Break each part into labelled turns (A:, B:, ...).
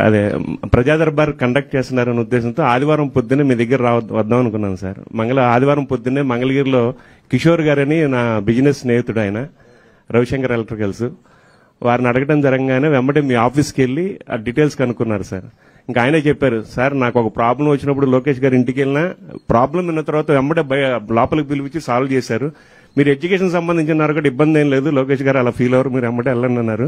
A: అదే ప్రజా దర్బార్ కండక్ట్ చేస్తున్నారనే ఉద్దేశంతో ఆదివారం పొద్దున్నే మీ దగ్గర వద్దాం అనుకున్నాను సార్. ఆదివారం పొద్దున్నే మంగళగిరిలో కిషోర్ గారని నా బిజినెస్ స్నేహితుడు, ఆయన రవిశంకర్ ఎలక్ట్రికల్స్, వారిని అడగడం జరగగానే వెంబడి మీ ఆఫీస్కి వెళ్ళి ఆ డీటెయిల్స్ కనుక్కున్నారు సార్. ఇంకా ఆయనే చెప్పారు, సార్ నాకు ఒక ప్రాబ్లం వచ్చినప్పుడు లోకేష్ గారి ఇంటికి వెళ్ళినా ప్రాబ్లం విన్న తర్వాత వెంబడే లోపలికి పిలిపించి సాల్వ్ చేశారు. మీరు ఎడ్యుకేషన్ సంబంధించిన కూడా ఇబ్బంది ఏం లేదు, లోకేష్ గారు అలా ఫీల్ అవ్వరు, మీరు వెంబడే వెళ్ళండి అన్నారు.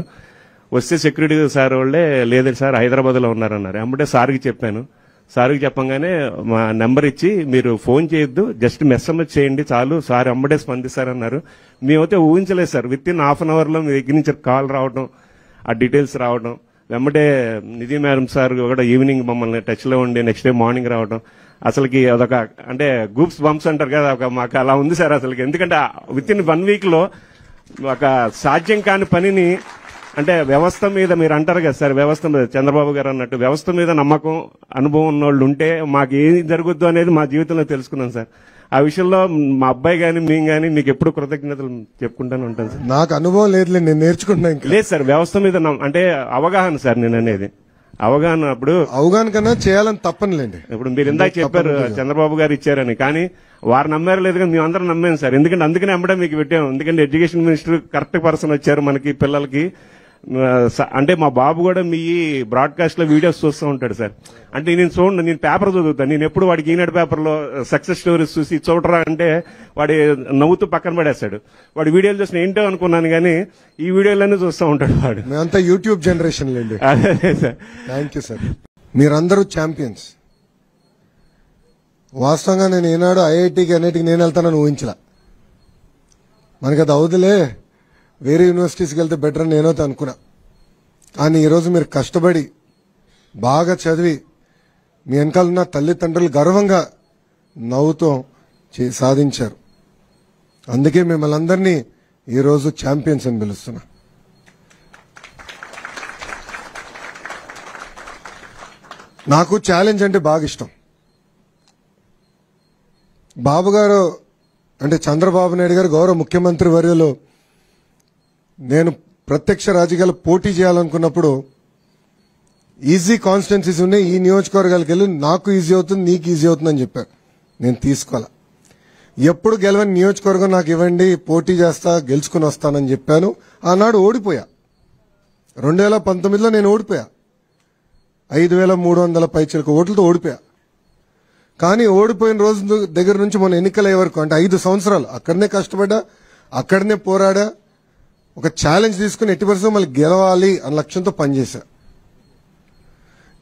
A: వస్తే సెక్యూరిటీ సార్ వాళ్ళే లేదు సార్ హైదరాబాద్లో ఉన్నారన్నారు. వెంబడే సార్కి చెప్పాను. సార్కి చెప్పంగానే మా నెంబర్ ఇచ్చి మీరు ఫోన్ చేయొద్దు, జస్ట్ మెసేజ్ చేయండి చాలు, సార్ వెంబడే స్పందిస్తారన్నారు. మేమైతే ఊహించలేదు sir, with in half an అవర్లో మీ దగ్గర నుంచి కాల్ రావడం, ఆ డీటెయిల్స్ రావడం, వెంబడే నిధి మేడం సార్ కూడా ఈవినింగ్ మమ్మల్ని టచ్లో ఉండి నెక్స్ట్ డే మార్నింగ్ రావడం, అసలుకి అదొక అంటే గూప్స్ బంప్స్ అంటారు కదా, మాకు అలా ఉంది సార్ అసలుకి. ఎందుకంటే విత్ ఇన్ 1 వీక్లో ఒక సాధ్యం కాని పనిని, అంటే వ్యవస్థ మీద మీరు అంటారు కదా సార్, వ్యవస్థ మీద చంద్రబాబు గారు అన్నట్టు వ్యవస్థ మీద నమ్మకం అనుభవం ఉన్న వాళ్ళు ఉంటే మాకు ఏం జరుగుద్దు అనేది మా జీవితంలో తెలుసుకున్నాం సార్. ఆ విషయంలో మా అబ్బాయి కానీ మేము కానీ మీకు ఎప్పుడు కృతజ్ఞతలు చెప్పుకుంటానే ఉంటాను సార్.
B: నాకు అనుభవం లేదు, నేను నేర్చుకుంటున్నాను.
A: లేదు సార్, వ్యవస్థ మీద అంటే అవగాహన సార్, నేను అనేది అవగాహన. అప్పుడు
B: అవగాహన కన్నా చేయాలని తప్పనిలేండి.
A: ఇప్పుడు మీరు ఇందాక చెప్పారు చంద్రబాబు గారు ఇచ్చారని, కానీ వారు నమ్మారు లేదు కానీ మేము అందరం నమ్మాం సార్. ఎందుకంటే అందుకనే వెంబడే మీకు పెట్టాము. ఎందుకంటే ఎడ్యుకేషన్ మినిస్టర్ కరెక్ట్ పర్సన్ వచ్చారు మనకి పిల్లలకి. అంటే మా బాబు కూడా మీ బ్రాడ్కాస్ట్ లో వీడియోస్ చూస్తూ ఉంటాడు సార్. అంటే నేను చూడండి, నేను పేపర్ చదువుతాను, నేను ఎప్పుడు వాడికి ఈనాడు పేపర్లో సక్సెస్ స్టోరీస్ చూసి చూడరా అంటే వాడి నవ్వుతూ పక్కన పడేస్తాడు. వాడి వీడియోలు చూసిన ఏంటో అనుకున్నాను, కానీ ఈ వీడియోలన్నీ చూస్తూ ఉంటాడు వాడు.
B: మేమంతా యూట్యూబ్ జనరేషన్ లేండి.
A: అదే సార్.
B: Thank you sir. మీరందరూ ఛాంపియన్స్. వాస్తవంగా నేను ఏనాడు ఐఐటికి అన్నిటికి నేను వెళ్తానని ఊహించలా. మనకి అది అవుదులే, వేరే యూనివర్సిటీస్కి వెళ్తే బెటర్ అని నేనైతే అనుకున్నా. కానీ ఈరోజు మీరు కష్టపడి బాగా చదివి మీ వెనకాలన్న తల్లిదండ్రులు గర్వంగా నవ్వుతో సాధించారు. అందుకే మిమ్మల్ని అందరినీ ఈరోజు ఛాంపియన్స్ అని పిలుస్తున్నా. నాకు ఛాలెంజ్ అంటే బాగా ఇష్టం. బాబు గారు అంటే చంద్రబాబు నాయుడు గారు గౌరవ ముఖ్యమంత్రి వర్యులు నేను ప్రత్యక్ష రాజకీయాలు పోటీ చేయాలనుకున్నప్పుడు ఈజీ కాన్స్టిట్యున్సీస్ ఉన్నాయి, ఈ నియోజకవర్గాలకు వెళ్ళి నాకు ఈజీ అవుతుంది నీకు ఈజీ అవుతుందని చెప్పారు. నేను తీసుకోవాలా. ఎప్పుడు గెలవని నియోజకవర్గం నాకు ఇవ్వండి, పోటీ చేస్తా, గెలుచుకుని వస్తానని చెప్పాను. ఆనాడు ఓడిపోయా. 2019లో నేను ఓడిపోయా. 5,300 పైచిలకు ఓట్లతో ఓడిపోయా. కానీ ఓడిపోయిన రోజు దగ్గర నుంచి మన ఎన్నికలయ్యే వరకు అంటే 5 సంవత్సరాలు అక్కడనే కష్టపడ్డా, అక్కడనే పోరాడా, ఒక ఛాలెంజ్ తీసుకుని ఎట్టి పరిస్థితుల్లో మళ్ళీ గెలవాలి అన్న లక్ష్యంతో పనిచేశా.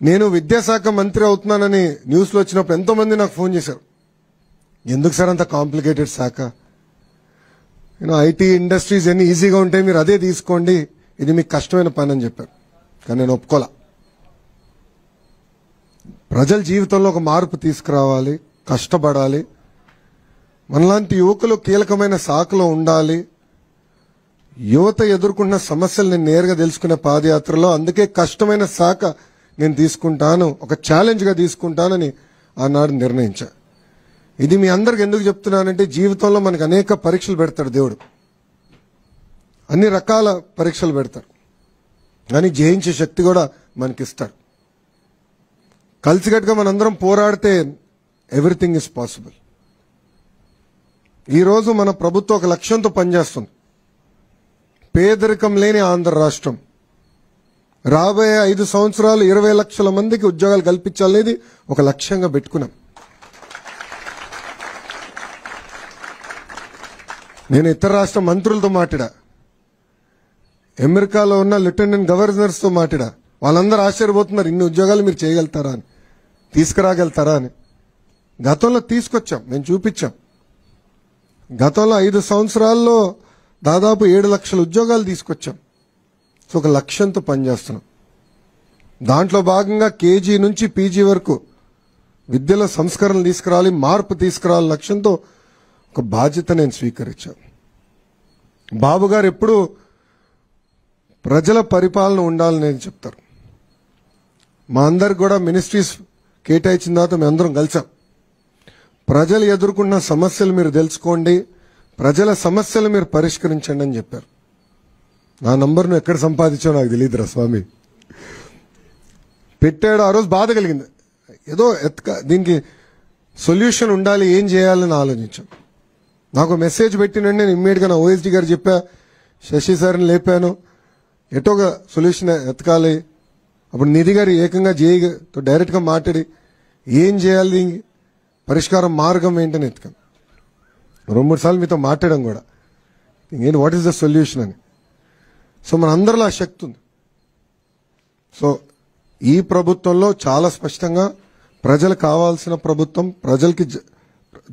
B: నేను విద్యాశాఖ మంత్రి అవుతున్నానని న్యూస్లో వచ్చినప్పుడు ఎంతో మంది నాకు ఫోన్ చేశారు, ఎందుకు సార్ అంత కాంప్లికేటెడ్ శాఖ, ఐటీ ఇండస్ట్రీస్ ఎన్ని ఈజీగా ఉంటాయి, మీరు అదే తీసుకోండి, ఇది మీకు కష్టమైన పని అని చెప్పారు. కానీ నేను ఒప్పుకోలా. ప్రజల జీవితంలో ఒక మార్పు తీసుకురావాలి, కష్టపడాలి, మనలాంటి యువకులు కీలకమైన శాఖలో ఉండాలి, యువత ఎదుర్కొన్న సమస్యలు నేను నేరుగా తెలుసుకునే పాదయాత్రలో. అందుకే కష్టమైన శాఖ నేను తీసుకుంటాను, ఒక ఛాలెంజ్గా తీసుకుంటానని ఆనాడు నిర్ణయించా. ఇది మీ అందరికి ఎందుకు చెప్తున్నానంటే జీవితంలో మనకు అనేక పరీక్షలు పెడతాడు దేవుడు, అన్ని రకాల పరీక్షలు పెడతారు, కానీ జయించే శక్తి కూడా మనకిస్తాడు. కలిసికట్టుగా మనందరం పోరాడితే ఎవ్రీథింగ్ ఇస్ పాసిబుల్. ఈరోజు మన ప్రభుత్వం ఒక లక్ష్యంతో పనిచేస్తుంది, పేదరికం లేని ఆంధ్ర రాష్ట్రం. రాబోయే 5 సంవత్సరాలు 20 లక్షల మందికి ఉద్యోగాలు కల్పించాలనేది ఒక లక్ష్యంగా పెట్టుకున్నాం. నేను ఇతర రాష్ట్ర మంత్రులతో మాట్లాడా, అమెరికాలో ఉన్న లెఫ్టినెంట్ గవర్నర్స్తో మాట్లాడా. వాళ్ళందరూ ఆశ్చర్యపోతున్నారు, ఇన్ని ఉద్యోగాలు మీరు చేయగలుగుతారా అని, తీసుకురాగలుగుతారా అని. గతంలో తీసుకొచ్చాం, మేము చూపించాం. గతంలో 5 సంవత్సరాల్లో దాదాపు 7 లక్షల ఉద్యోగాలు తీసుకొచ్చాం. సో ఒక లక్ష్యంతో పనిచేస్తున్నాం. దాంట్లో భాగంగా కేజీ నుంచి పీజీ వరకు విద్యలో సంస్కరణలు తీసుకురావాలి, మార్పు తీసుకురావాలి లక్ష్యంతో ఒక బాధ్యత నేను స్వీకరించాను. బాబు గారు ఎప్పుడు ప్రజల పరిపాలన ఉండాలని చెప్తారు. మా అందరికి కూడా మినిస్ట్రీస్ కేటాయించిన తర్వాత మేము అందరం కలిసాం. ప్రజలు ఎదుర్కొన్న సమస్యలు మీరు తెలుసుకోండి, ప్రజల సమస్యలు మీరు పరిష్కరించండి అని చెప్పారు. నా నంబర్ను ఎక్కడ సంపాదించావు నాకు తెలియదురా స్వామి. పెట్టాడు. ఆ రోజు బాధ కలిగింది. ఏదో దీనికి సొల్యూషన్ ఉండాలి, ఏం చేయాలని ఆలోచించాం. నాకు మెసేజ్ పెట్టినండి, నేను ఇమ్మీడియట్గా నా ఓఎస్డీ గారు చెప్పా, శశి సార్ని లేపాను, ఎటోగా సొల్యూషన్ ఎతకాలి. అప్పుడు నిధి గారు ఏకంగా జేఈతో డైరెక్ట్గా మాట్లాడి ఏం చేయాలి, దీనికి పరిష్కారం మార్గం ఏంటని ఎతకాం. 2-3 సార్లు మీతో మాట్లాడడం కూడా, ఏంటి వాట్ ఈస్ ద సొల్యూషన్ అని. సో మన అందరిలో ఆ శక్తి ఉంది. సో ఈ ప్రభుత్వంలో చాలా స్పష్టంగా ప్రజలకు కావాల్సిన ప్రభుత్వం, ప్రజలకి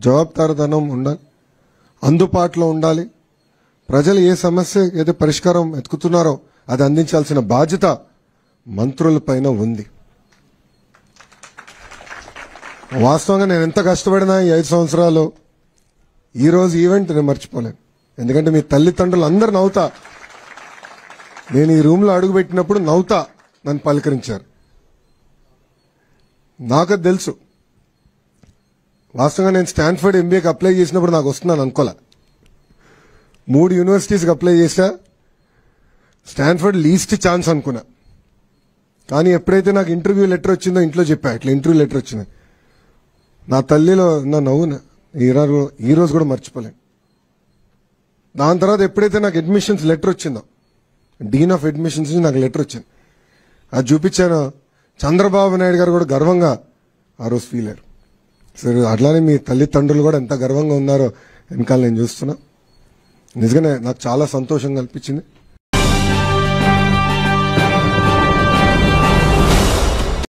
B: జవాబుదారీతనం ఉండాలి, అందుబాటులో ఉండాలి. ప్రజలు ఏ సమస్య ఏదో పరిష్కారం ఎతుకుతున్నారో అది అందించాల్సిన బాధ్యత మంత్రుల పైన ఉంది. వాస్తవంగా నేను ఎంత కష్టపడినా ఈ 5 సంవత్సరాలు ఈ రోజు ఈవెంట్ నేను మర్చిపోలేను. ఎందుకంటే మీ తల్లిదండ్రులు అందరు నవ్వుతా, నేను ఈ రూమ్లో అడుగుపెట్టినప్పుడు నవ్వుతా నన్ను పలకరించారు. నాకు అది తెలుసు. వాస్తవంగా నేను స్టాన్ఫర్డ్ ఎంబీఏకి అప్లై చేసినప్పుడు నాకు వస్తున్నాను అనుకోలే. 3 యూనివర్సిటీస్కి అప్లై చేశా, స్టాన్ఫర్డ్ లీస్ట్ ఛాన్స్ అనుకున్నా. కానీ ఎప్పుడైతే నాకు ఇంటర్వ్యూ లెటర్ వచ్చిందో ఇంట్లో చెప్పా, ఇట్లా ఇంటర్వ్యూ లెటర్ వచ్చింది. నా తల్లిలో నా నవ్వున ఈ రోజు కూడా మర్చిపోలేను. దాని తర్వాత ఎప్పుడైతే నాకు అడ్మిషన్స్ లెటర్ వచ్చిందో, డీన్ ఆఫ్ అడ్మిషన్స్ నుంచి నాకు లెటర్ వచ్చింది, అది చూపించాను. చంద్రబాబు నాయుడు గారు కూడా గర్వంగా ఆ రోజు ఫీల్ అయ్యారు. సరే, అట్లానే మీ తల్లిదండ్రులు కూడా ఎంత గర్వంగా ఉన్నారో వెనకాల నేను చూస్తున్నా. నిజంగానే నాకు చాలా సంతోషంగా అనిపించింది.